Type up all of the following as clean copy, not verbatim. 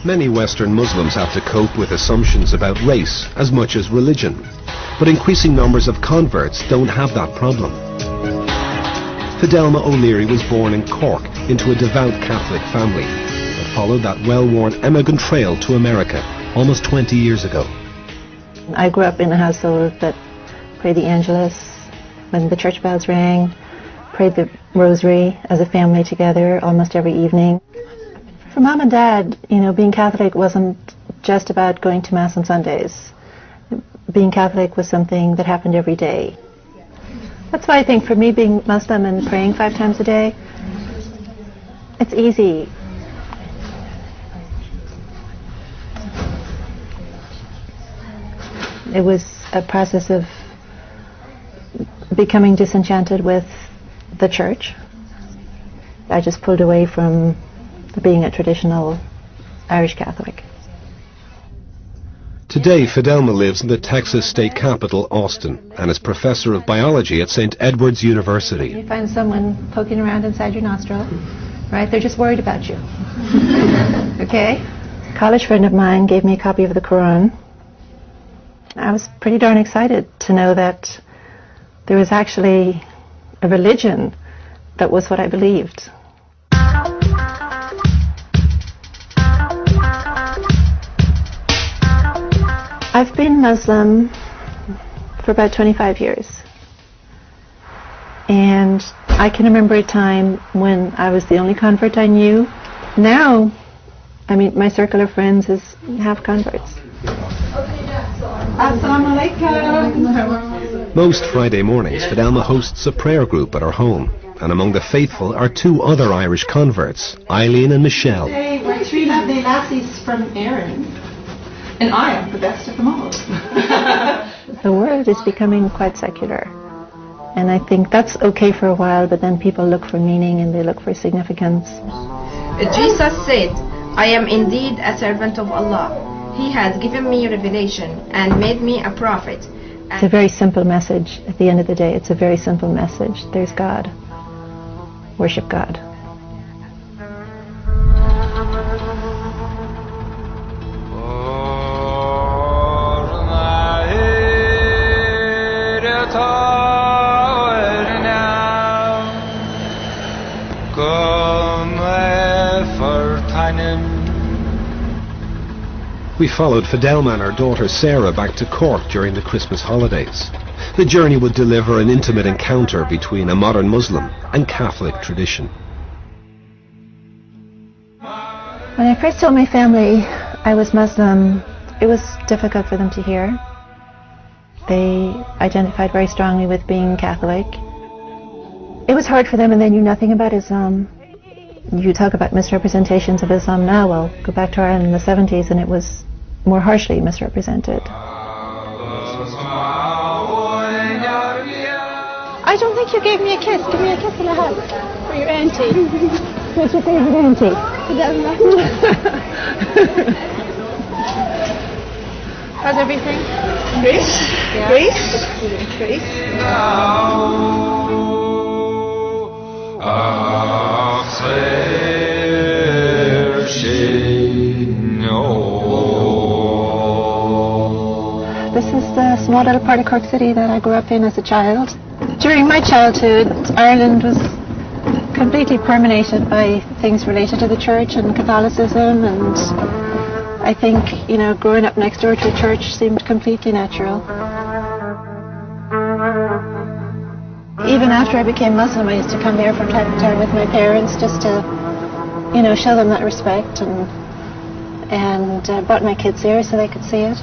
Many Western Muslims have to cope with assumptions about race as much as religion, but increasing numbers of converts don't have that problem. Fidelma O'Leary was born in Cork into a devout Catholic family, but followed that well-worn emigrant trail to America almost 20 years ago. I grew up in a household that prayed the Angelus when the church bells rang, prayed the rosary as a family together almost every evening. For Mom and Dad, being Catholic wasn't just about going to Mass on Sundays. Being Catholic was something that happened every day. That's why I think for me, being Muslim and praying 5 times a day, it's easy. It was a process of becoming disenchanted with the church. I just pulled away from being a traditional Irish Catholic. Today, Fidelma lives in the Texas state capital, Austin, and is professor of biology at St. Edward's University. You find someone poking around inside your nostril, right? They're just worried about you. Okay? A college friend of mine gave me a copy of the Quran. I was pretty darn excited to know that there was actually a religion that was what I believed. I've been Muslim for about 25 years. And I can remember a time when I was the only convert I knew. Now, my circle of friends is half converts. Most Friday mornings, Fidelma hosts a prayer group at her home, and among the faithful are 2 other Irish converts, Eileen and Michelle. Hey, we're 3 lovely lassies from Erin, and I am the best of them all. The world is becoming quite secular, and I think that's okay for a while, but then people look for meaning and they look for significance. Jesus said, "I am indeed a servant of Allah. He has given me revelation and made me a prophet." It's a very simple message. At the end of the day, it's a very simple message. There's God. Worship God. We followed Fidelma and her daughter Sarah back to Cork during the Christmas holidays. The journey would deliver an intimate encounter between a modern Muslim and Catholic tradition. When I first told my family I was Muslim, it was difficult for them to hear. They identified very strongly with being Catholic. It was hard for them, and they knew nothing about Islam. You talk about misrepresentations of Islam now, well, go back to Ireland in the 70s and it was more harshly misrepresented. I don't think you gave me a kiss. Give me a kiss and a hug for your auntie. What's your favorite auntie? How's everything? Great. Yeah. Great. This is the small little part of Cork City that I grew up in as a child. During my childhood, Ireland was completely permeated by things related to the church and Catholicism, and I think, growing up next door to a church seemed completely natural. Even after I became Muslim, I used to come there from time to time with my parents just to, show them that respect, and brought my kids here so they could see it.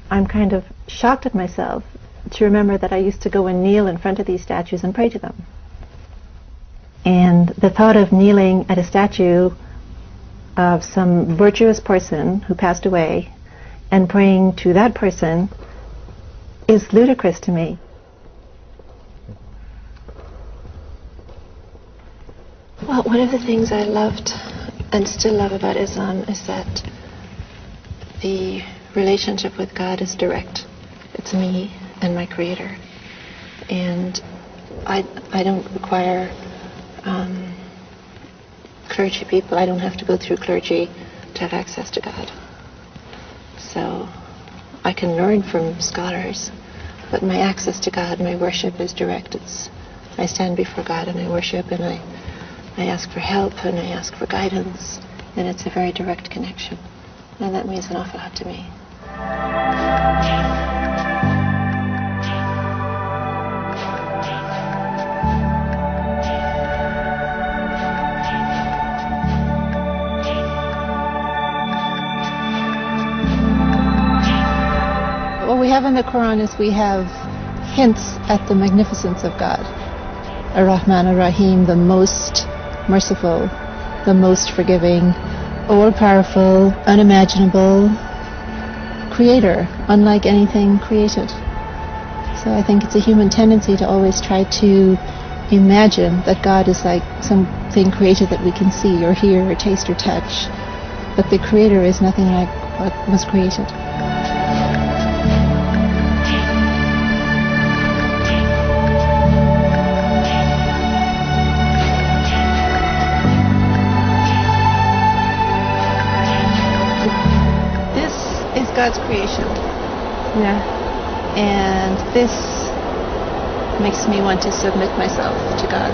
I'm kind of shocked at myself to remember that I used to go and kneel in front of these statues and pray to them. And the thought of kneeling at a statue of some virtuous person who passed away and praying to that person is ludicrous to me. Well, one of the things I loved and still love about Islam is that the relationship with God is direct. It's me and my Creator. And I don't require clergy people. I don't have to go through clergy to have access to God. So I can learn from scholars, but my access to God, my worship is direct. I stand before God and I worship, and I ask for help and I ask for guidance, and it's a very direct connection. And that means an awful lot to me. What we have in the Quran is we have hints at the magnificence of God. Ar-Rahman Ar-Rahim, the most merciful, the most forgiving, all-powerful, unimaginable creator, unlike anything created. So I think it's a human tendency to always try to imagine that God is like something created that we can see or hear or taste or touch. But the creator is nothing like what was created. God's creation. Yeah. And this makes me want to submit myself to God.